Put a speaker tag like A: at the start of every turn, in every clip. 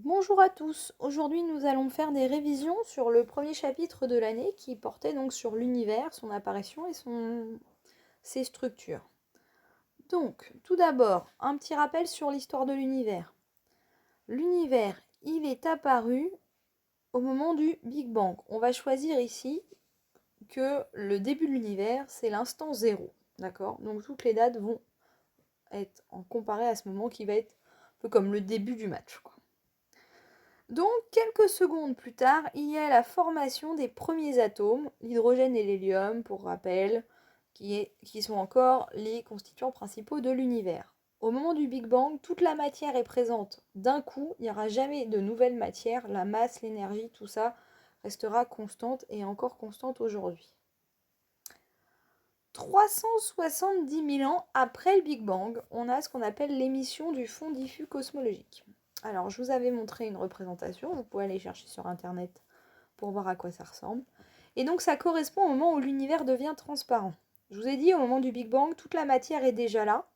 A: Bonjour à tous, aujourd'hui nous allons faire des révisions sur le premier chapitre de l'année qui portait donc sur l'univers, son apparition et ses structures. Donc, tout d'abord, un petit rappel sur l'histoire de l'univers. L'univers, il est apparu au moment du Big Bang. On va choisir ici que le début de l'univers, c'est l'instant zéro. D'accord? Donc toutes les dates vont être en comparé à ce moment qui va être un peu comme le début du match, quoi. Donc, quelques secondes plus tard, il y a la formation des premiers atomes, l'hydrogène et l'hélium, pour rappel, qui sont encore les constituants principaux de l'univers. Au moment du Big Bang, toute la matière est présente d'un coup, il n'y aura jamais de nouvelle matière, la masse, l'énergie, tout ça restera constante et encore constante aujourd'hui. 370 000 ans après le Big Bang, on a ce qu'on appelle l'émission du fond diffus cosmologique. Alors, je vous avais montré une représentation, vous pouvez aller chercher sur internet pour voir à quoi ça ressemble. Et donc, ça correspond au moment où l'univers devient transparent. Je vous ai dit, au moment du Big Bang, toute la matière est déjà là.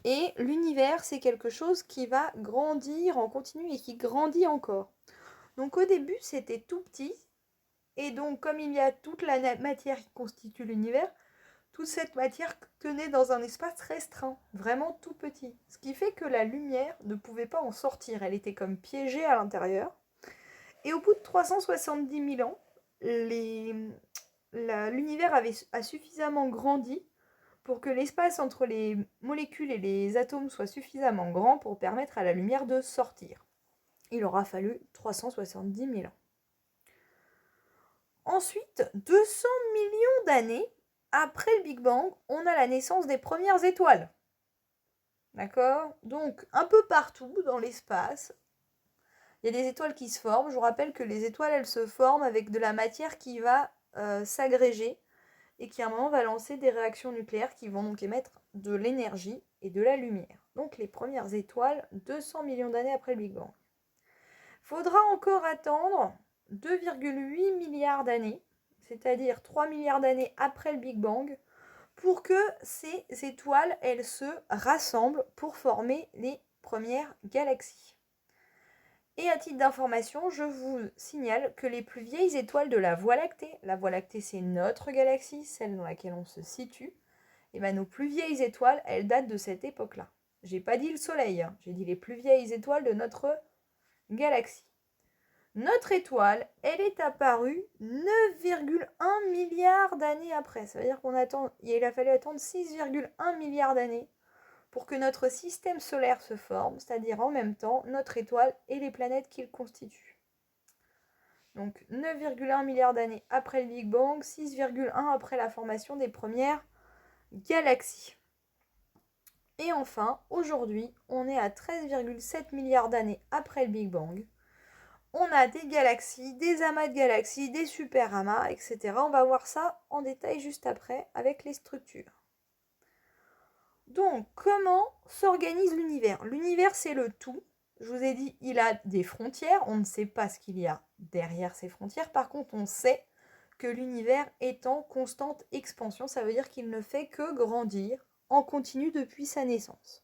A: Et l'univers, c'est quelque chose qui va grandir en continu et qui grandit encore. Donc, au début, c'était tout petit. Et donc, comme il y a toute la matière qui constitue l'univers, toute cette matière tenait dans un espace restreint, vraiment tout petit. Ce qui fait que la lumière ne pouvait pas en sortir, elle était comme piégée à l'intérieur. Et au bout de 370 000 ans, l'univers a suffisamment grandi pour que l'espace entre les molécules et les atomes soit suffisamment grand pour permettre à la lumière de sortir. Il aura fallu 370 000 ans. Ensuite, 200 millions d'années après le Big Bang, on a la naissance des premières étoiles. D'accord? Donc, un peu partout dans l'espace, il y a des étoiles qui se forment. Je vous rappelle que les étoiles, elles se forment avec de la matière qui va s'agréger et qui à un moment va lancer des réactions nucléaires qui vont donc émettre de l'énergie et de la lumière. Donc les premières étoiles, 200 millions d'années après le Big Bang. Faudra encore attendre 2,8 milliards d'années, c'est-à-dire 3 milliards d'années après le Big Bang, pour que ces étoiles, elles se rassemblent pour former les premières galaxies. Et à titre d'information, je vous signale que les plus vieilles étoiles de la Voie lactée c'est notre galaxie, celle dans laquelle on se situe, et bien nos plus vieilles étoiles, elles datent de cette époque-là. J'ai pas dit le Soleil, hein, j'ai dit les plus vieilles étoiles de notre galaxie. Notre étoile, elle est apparue 9,1 milliards d'années après. Ça veut dire qu'il a fallu attendre 6,1 milliards d'années pour que notre système solaire se forme, c'est-à-dire en même temps notre étoile et les planètes qu'il constitue. Donc 9,1 milliards d'années après le Big Bang, 6,1 après la formation des premières galaxies. Et enfin, aujourd'hui, on est à 13,7 milliards d'années après le Big Bang. On a des galaxies, des amas de galaxies, des super amas, etc. On va voir ça en détail juste après avec les structures. Donc, comment s'organise l'univers? L'univers, c'est le tout. Je vous ai dit, il a des frontières. On ne sait pas ce qu'il y a derrière ces frontières. Par contre, on sait que l'univers est en constante expansion. Ça veut dire qu'il ne fait que grandir en continu depuis sa naissance.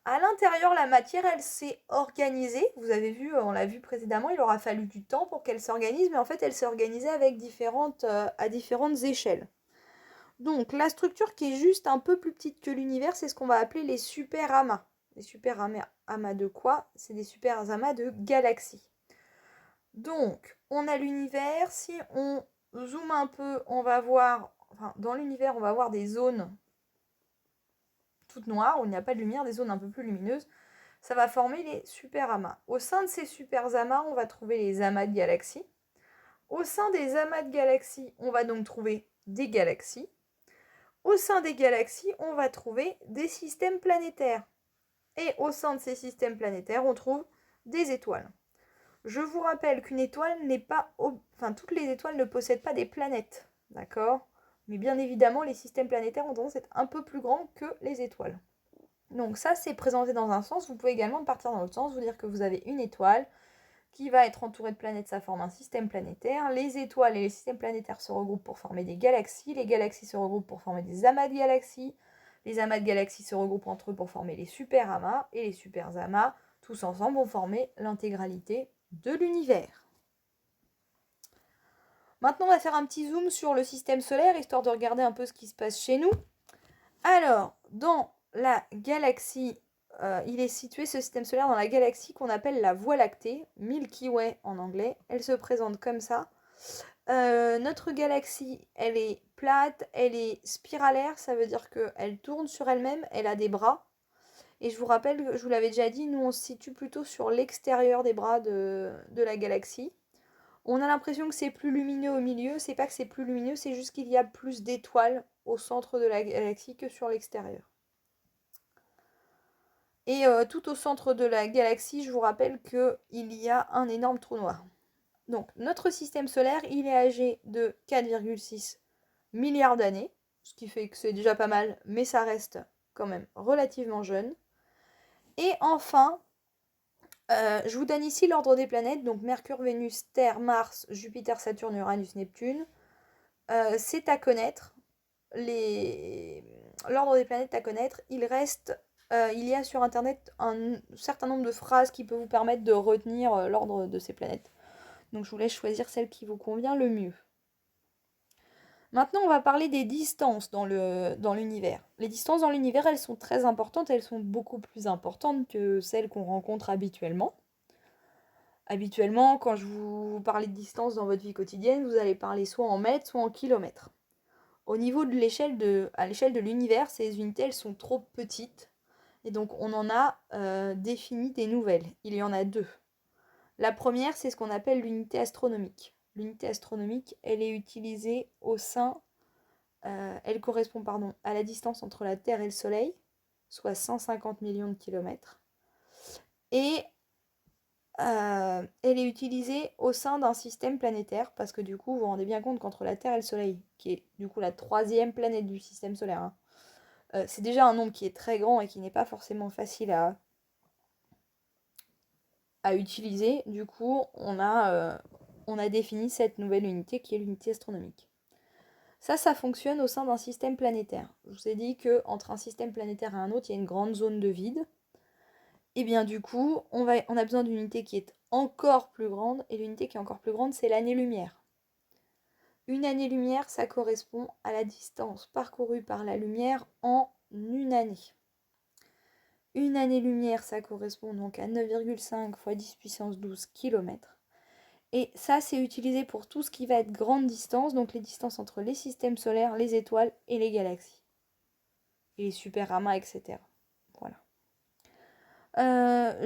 A: À l'intérieur, la matière, elle s'est organisée. Vous avez vu, on l'a vu précédemment, il aura fallu du temps pour qu'elle s'organise, mais en fait, elle s'est organisée avec à différentes échelles. Donc, la structure qui est juste un peu plus petite que l'univers, c'est ce qu'on va appeler les super amas. Les super amas de quoi? C'est des super amas de galaxies. Donc, on a l'univers. Si on zoome un peu, on va voir, dans l'univers, on va voir des zones toutes noires où il n'y a pas de lumière, des zones un peu plus lumineuses. Ça va former les super amas. Au sein de ces super amas, on va trouver les amas de galaxies. Au sein des amas de galaxies, on va donc trouver des galaxies. Au sein des galaxies, on va trouver des systèmes planétaires. Et au sein de ces systèmes planétaires, on trouve des étoiles. Je vous rappelle qu'une étoile n'est pas... toutes les étoiles ne possèdent pas des planètes. D'accord? Mais bien évidemment, les systèmes planétaires ont tendance à être un peu plus grands que les étoiles. Donc ça, c'est présenté dans un sens. Vous pouvez également partir dans l'autre sens, vous dire que vous avez une étoile qui va être entourée de planètes, ça forme un système planétaire. Les étoiles et les systèmes planétaires se regroupent pour former des galaxies. Les galaxies se regroupent pour former des amas de galaxies. Les amas de galaxies se regroupent entre eux pour former les super amas. Et les super amas, tous ensemble vont former l'intégralité de l'univers. Maintenant, on va faire un petit zoom sur le système solaire, histoire de regarder un peu ce qui se passe chez nous. Alors, dans la galaxie, il est situé, ce système solaire, dans la galaxie qu'on appelle la Voie lactée, Milky Way en anglais. Elle se présente comme ça. Notre galaxie, elle est plate, elle est spiralaire, ça veut dire qu'elle tourne sur elle-même, elle a des bras. Et je vous rappelle, je vous l'avais déjà dit, nous on se situe plutôt sur l'extérieur des bras de la galaxie. On a l'impression que c'est plus lumineux au milieu, c'est pas que c'est plus lumineux, c'est juste qu'il y a plus d'étoiles au centre de la galaxie que sur l'extérieur. Et tout au centre de la galaxie, je vous rappelle qu'il y a un énorme trou noir. Donc notre système solaire, il est âgé de 4,6 milliards d'années, ce qui fait que c'est déjà pas mal, mais ça reste quand même relativement jeune. Et enfin, je vous donne ici l'ordre des planètes, donc Mercure, Vénus, Terre, Mars, Jupiter, Saturne, Uranus, Neptune. C'est à connaître, l'ordre des planètes à connaître. Il y a sur internet un certain nombre de phrases qui peuvent vous permettre de retenir l'ordre de ces planètes. Donc je vous laisse choisir celle qui vous convient le mieux. Maintenant, on va parler des distances dans l'univers. Les distances dans l'univers, elles sont très importantes, elles sont beaucoup plus importantes que celles qu'on rencontre habituellement. Habituellement, quand je vous parlais de distance dans votre vie quotidienne, vous allez parler soit en mètres, soit en kilomètres. Au niveau de à l'échelle de l'univers, ces unités, elles sont trop petites. Et donc, on en a défini des nouvelles. Il y en a deux. La première, c'est ce qu'on appelle l'unité astronomique. L'unité astronomique, elle est utilisée elle correspond à la distance entre la Terre et le Soleil, soit 150 millions de kilomètres. Et elle est utilisée au sein d'un système planétaire, parce que du coup, vous vous rendez bien compte qu'entre la Terre et le Soleil, qui est du coup la 3e planète du système solaire, c'est déjà un nombre qui est très grand et qui n'est pas forcément facile à utiliser. Du coup, on a défini cette nouvelle unité qui est l'unité astronomique. Ça fonctionne au sein d'un système planétaire. Je vous ai dit qu'entre un système planétaire et un autre, il y a une grande zone de vide. Et bien du coup, on a besoin d'une unité qui est encore plus grande, et l'unité qui est encore plus grande, c'est l'année-lumière. Une année-lumière, ça correspond à la distance parcourue par la lumière en une année. Une année-lumière, ça correspond donc à 9,5 fois 10 puissance 12 km. Et ça, c'est utilisé pour tout ce qui va être grande distance, donc les distances entre les systèmes solaires, les étoiles et les galaxies. Et les super-amas, etc. Voilà.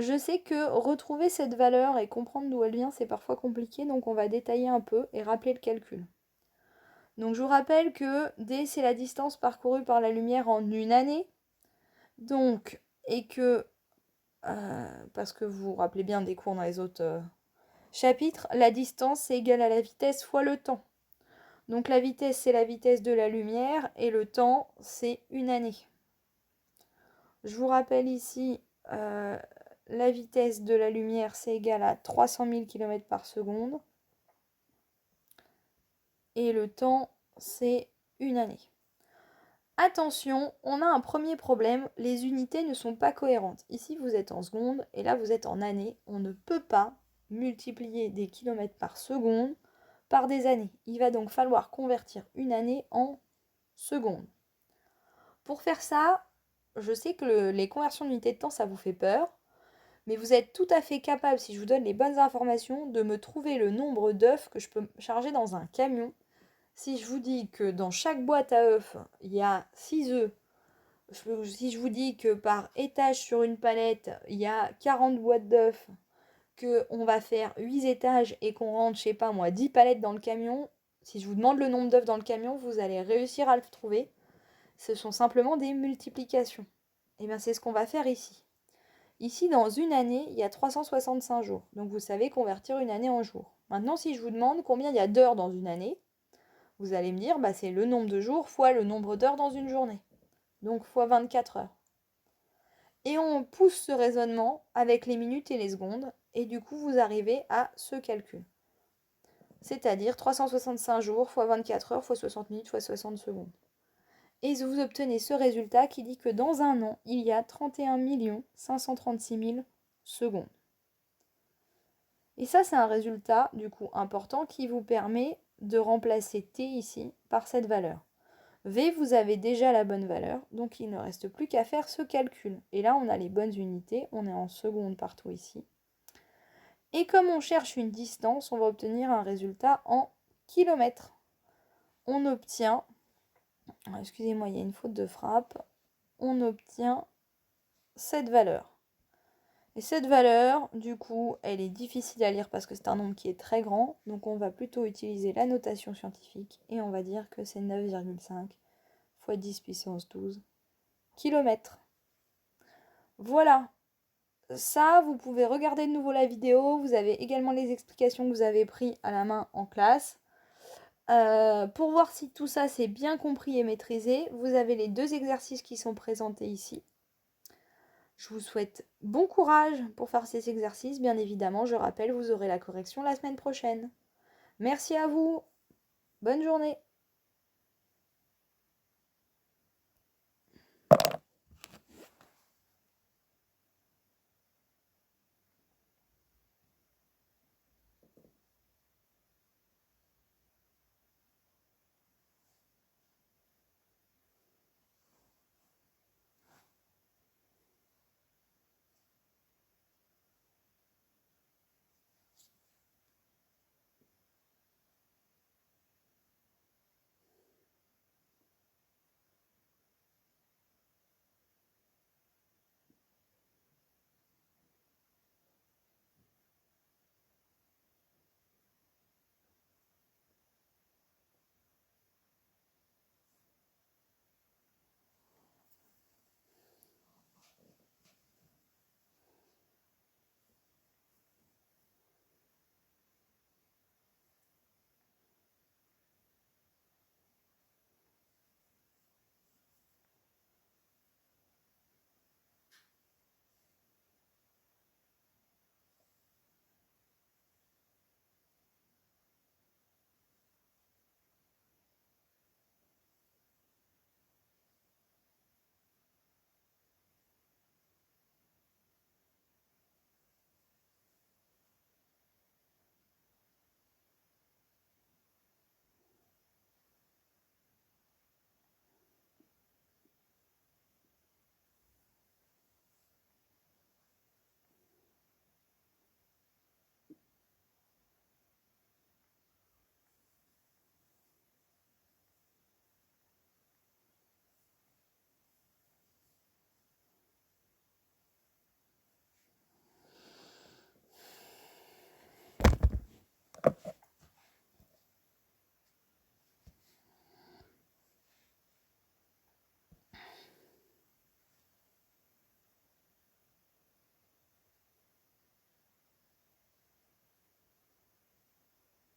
A: Je sais que retrouver cette valeur et comprendre d'où elle vient, c'est parfois compliqué, donc on va détailler un peu et rappeler le calcul. Donc je vous rappelle que D, c'est la distance parcourue par la lumière en une année. Donc, et que, parce que vous vous rappelez bien des cours dans les autres chapitres, la distance, c'est égal à la vitesse fois le temps. Donc la vitesse, c'est la vitesse de la lumière, et le temps, c'est une année. Je vous rappelle ici, la vitesse de la lumière, c'est égal à 300 000 km par seconde. Et le temps, c'est une année. Attention, on a un premier problème, les unités ne sont pas cohérentes. Ici, vous êtes en secondes, et là, vous êtes en années. On ne peut pas multiplier des kilomètres par seconde par des années. Il va donc falloir convertir une année en secondes. Pour faire ça, je sais que les conversions d'unités de temps, ça vous fait peur, mais vous êtes tout à fait capable, si je vous donne les bonnes informations, de me trouver le nombre d'œufs que je peux charger dans un camion. Si je vous dis que dans chaque boîte à œufs, il y a 6 œufs, si je vous dis que par étage sur une palette, il y a 40 boîtes d'œufs, qu'on va faire 8 étages et qu'on rentre, je sais pas moi, 10 palettes dans le camion, si je vous demande le nombre d'œufs dans le camion, vous allez réussir à le trouver. Ce sont simplement des multiplications. Et bien c'est ce qu'on va faire ici. Ici, dans une année, il y a 365 jours. Donc vous savez convertir une année en jours. Maintenant, si je vous demande combien il y a d'heures dans une année, vous allez me dire, c'est le nombre de jours fois le nombre d'heures dans une journée. Donc fois 24 heures. Et on pousse ce raisonnement avec les minutes et les secondes, et du coup, vous arrivez à ce calcul. C'est-à-dire 365 jours fois 24 heures fois 60 minutes fois 60 secondes. Et vous obtenez ce résultat qui dit que dans un an, il y a 31 536 000 secondes. Et ça, c'est un résultat, du coup, important qui vous permet de remplacer t ici par cette valeur. V, vous avez déjà la bonne valeur, donc il ne reste plus qu'à faire ce calcul. Et là, on a les bonnes unités, on est en secondes partout ici. Et comme on cherche une distance, on va obtenir un résultat en kilomètres. On obtient, excusez-moi, il y a une faute de frappe, on obtient cette valeur. Et cette valeur, du coup, elle est difficile à lire parce que c'est un nombre qui est très grand, donc on va plutôt utiliser la notation scientifique et on va dire que c'est 9,5 fois 10 puissance 12 km. Voilà, ça, vous pouvez regarder de nouveau la vidéo, vous avez également les explications que vous avez prises à la main en classe. Pour voir si tout ça c'est bien compris et maîtrisé, vous avez les 2 exercices qui sont présentés ici. Je vous souhaite bon courage pour faire ces exercices. Bien évidemment, je rappelle, vous aurez la correction la semaine prochaine. Merci à vous. Bonne journée.